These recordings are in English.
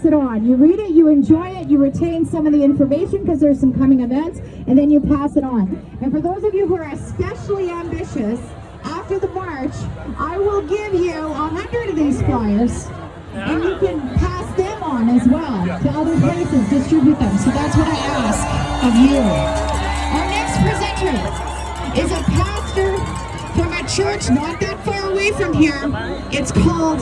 pass it on. You read it, you enjoy it, you retain some of the information because there's some coming events, and then you pass it on. And for those of you who are especially ambitious, after the march, I will give you 100 of these flyers, and you can pass them on as well to other places, distribute them. So that's what I ask of you. Our next presenter is a pastor from a church not that far away from here. It's called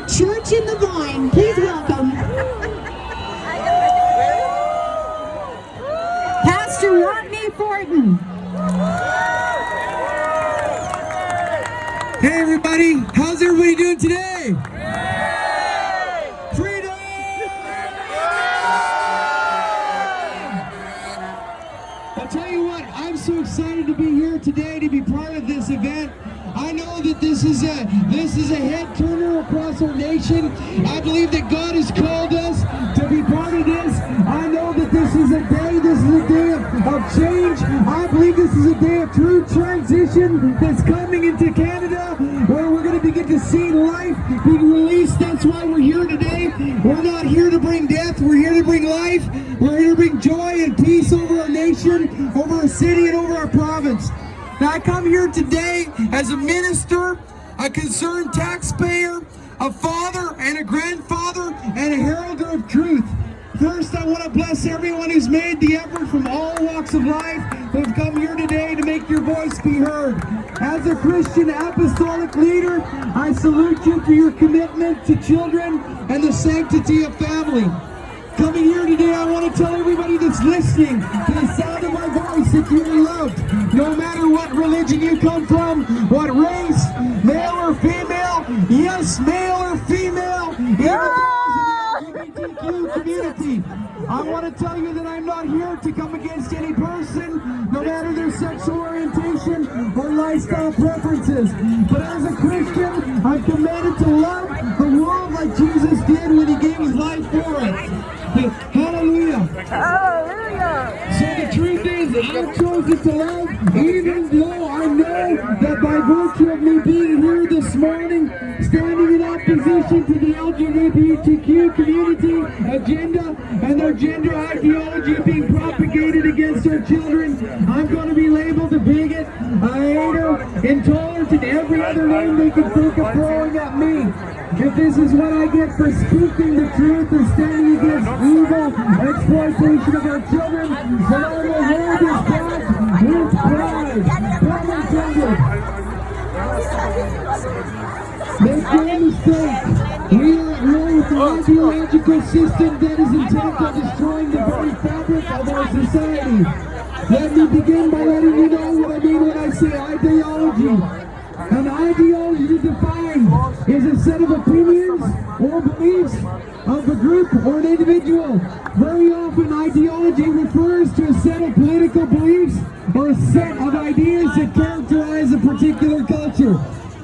Church in the Vine. Please welcome Pastor Rodney Fortin. Hey everybody, how's everybody doing today? Freedom! I'll tell you what, I'm so excited to be here today to be part of this event. I know that this is a head turner across our nation. I believe that God has called us to be part of this. I know that this is a day of change. I believe this is a day of true transition that's coming into Canada, where we're going to begin to see life being released. That's why we're here today. We're not here to bring death. We're here to bring life. We're here to bring joy and peace over our nation, over our city, and over our province. Now, I come here today as a minister, a concerned taxpayer, a father and a grandfather, and a heralder of truth. First, I want to bless everyone who's made the effort from all walks of life who have come here today to make your voice be heard. As a Christian apostolic leader, I salute you for your commitment to children and the sanctity of family. Coming here today, I want to tell everybody that's listening to the sound of my voice that you are loved. No matter what religion you come from, what race, male or female, yes, male or female, even those in the LGBTQ community. I want to tell you that I'm not here to come against any person, no matter their sexual orientation or lifestyle preferences. But as a Christian, I'm commanded to love the world like Jesus did when he gave his life for it. Hallelujah. Hallelujah. So the truth is, I've chosen to love, even though I know that by virtue of me being here this morning, standing in opposition to the LGBTQ community agenda and their gender ideology being propagated against our children, I'm going to be labeled a bigot, a hater, intolerant, and every other name they can think of throwing at me. If this is what I get for speaking the truth or standing against evil exploitation of our children, then I will hold this back with pride. Pun intended. Make no mistake, we are at war with an ideological system that is intent on destroying the very fabric of our society. Let me begin by letting you know what I mean when I say ideology. An ideology to define is a set of opinions or beliefs of a group or an individual. Very often ideology refers to a set of political beliefs or a set of ideas that characterize a particular culture.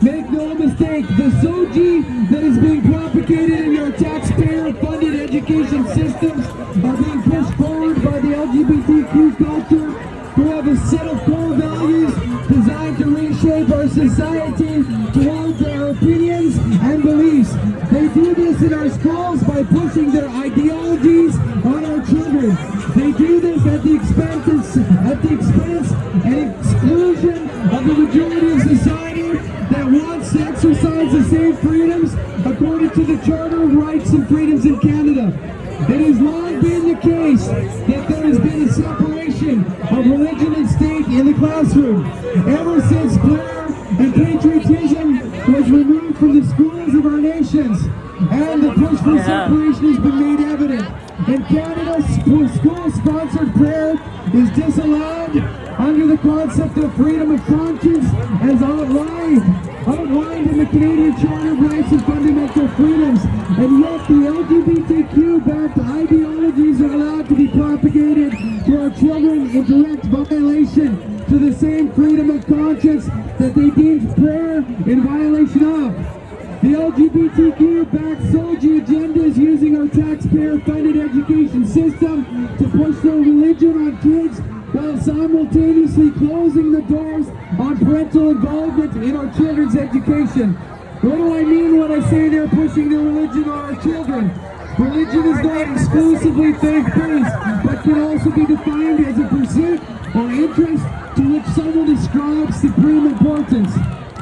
Make no mistake, the SOGI that is being propagated in our taxpayer-funded education systems are being pushed forward by the LGBTQ culture, who have a set of core values designed to reshape our society towards their opinions and beliefs. They do this in our schools by pushing their ideologies on our children. They do this at the expense and exclusion of the majority of society that wants to exercise the same freedoms according to the Charter of Rights and Freedoms in Canada. It has long been the case that there has been a separation of religion and state in the classroom. Ever since prayer and patriotism was removed from the schools of our nations, and the push for separation has been made evident. In Canada, school-sponsored prayer is disallowed under the concept of freedom of conscience as outlined in the Canadian Charter of Rights and Fundamental Freedoms, and yet the LGBTQ-backed ideologies are allowed to be propagated to our children in direct violation to the same freedom of conscience that they deemed prayer in violation of. The LGBTQ-backed SOGI agenda is using our taxpayer-funded education system to push their religion on kids while simultaneously closing the doors on parental involvement in our children's education. What do I mean when I say they're pushing their religion on our children? Religion is not exclusively faith-based, but can also be defined as a pursuit or interest to which someone ascribes supreme importance.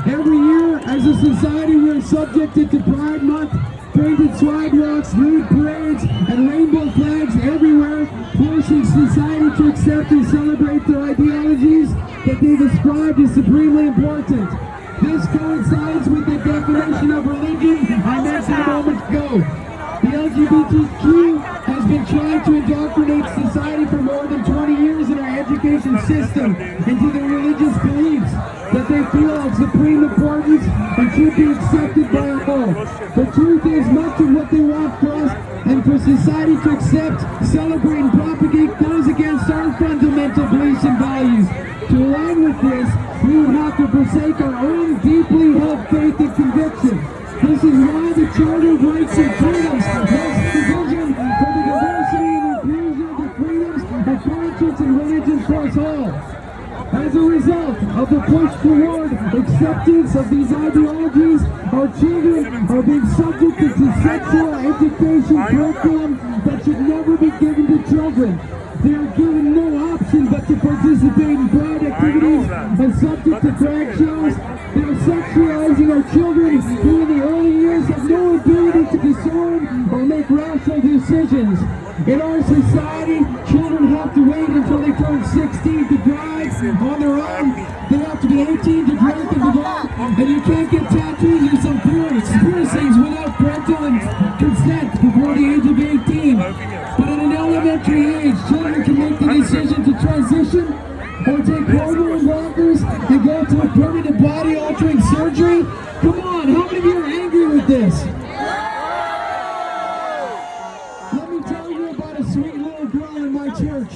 Every year, as a society, we are subjected to Pride Month, painted sidewalks, nude parades, and rainbow flags everywhere, forcing society to accept and celebrate their ideologies that they've ascribed as supremely important. This coincides with the definition of religion I mentioned a moment ago. The LGBTQ has been trying to indoctrinate society for more than 20 years in our education system into their religious beliefs that they feel of supreme importance and should be accepted by all. The truth is, much of what they want for us and for society to accept, celebrate, and propagate goes against our fundamental beliefs and values. To align with this, we would have to forsake our own deeply held faith and conviction. This is why the Charter of Rights and Freedoms makes provision for the diversity and inclusion of the freedoms of conscience and religion for us all. As a result of the push toward acceptance of these ideologies, our children are being subjected to sexual education curriculum that should never be given to children. They are given no option but to participate in pride activities and subject to drag shows. They are sexualizing our children who in the early years have no ability to discern or make rational decisions. In our society, children have to wait until they turn 16 to drive on their own. They have to be 18 to drink and to vote, and you can't get tattoos or some piercings without parental consent before the age of 18. But at an elementary age, children can make the decision to transition or take hormone blockers and go to a permanent body-altering surgery. Come on, how many of you are angry with this? Let me tell you about a sweet little girl in my church.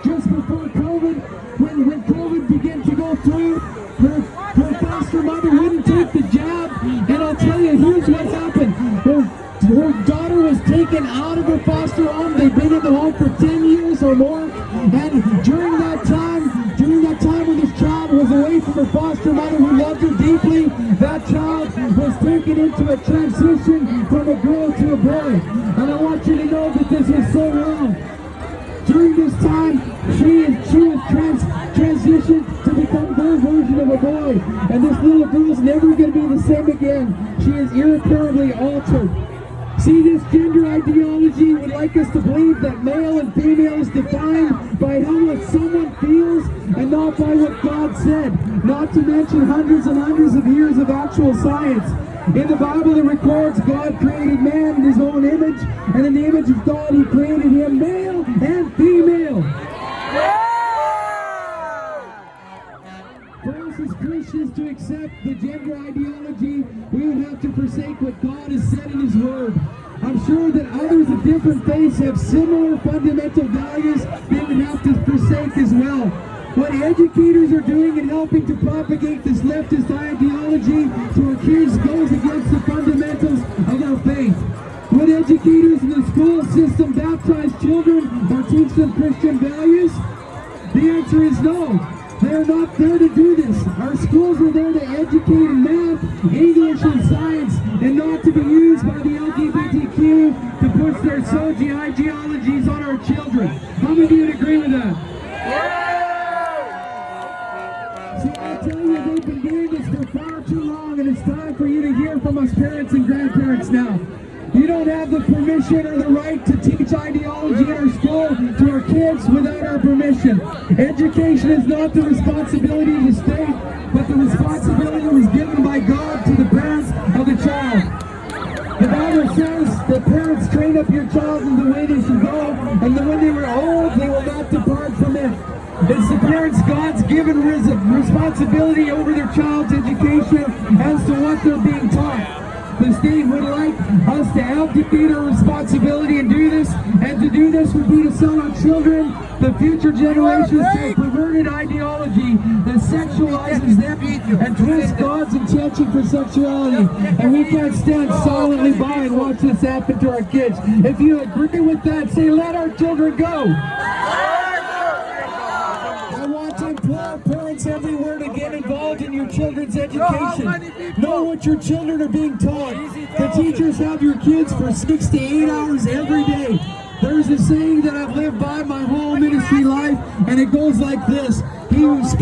Just before COVID, when COVID began to go through, her foster mother wouldn't take the jab, and I'll tell you, here's what happened. Her daughter was taken out of her foster home. They've been in the home for 10 years or more, and during that time when this child was away from her foster mother who loved her deeply, that child was taken into a transition from a girl to a boy. And I want you to know that this is so wrong. During this time, she was transitioned to become their version of a boy. And this little girl is never going to be the same again. She is irreparably altered. See, this gender ideology would like us to believe that male and female is defined by how much someone feels and not by what God said, not to mention hundreds and hundreds of years of actual science. In the Bible it records God created man in his own image, and in the image of God he created him male and female. For us as Christians to accept the gender ideology, we would have to forsake what God has said in his word. I'm sure that others of different faiths have similar fundamental values they would have to forsake as well. What educators are doing in helping to propagate this leftist ideology to our kids goes against the fundamentals of our faith. Would educators in the school system baptize children or teach them Christian values? The answer is no. They are not there to do this. Our schools are there to educate in math, English, and science, and not to be used by the LGBTQ to push their soji ideologies on our children. How many of you would agree with that? See, I tell you, they've been doing this for far too long, and it's time for you to hear from us parents and grandparents now. You don't have the permission or the right to teach ideology in our school to our kids without our permission. Education is not the responsibility of the state, but the responsibility was given by God to the parents of the child. The Bible says that parents train up your child in the way they should go, and that when they were old, they will not depart from it. It's the parents' God's given responsibility over their child's education as to what they're being taught. The state would like us to abdicate our responsibility and do this, and to do this would be to sell our children, the future generations, to a perverted ideology that sexualizes them and twists God's intention for sexuality. And we can't stand silently by and watch this happen to our kids. If you agree with that, say, let our children go. I want to implore parents everywhere to get involved in your children's children's education. Know what your children are being taught. The teachers have your kids for 6 to 8 hours every day. There's a saying that I've lived by my whole ministry life, and it goes like this: he who spends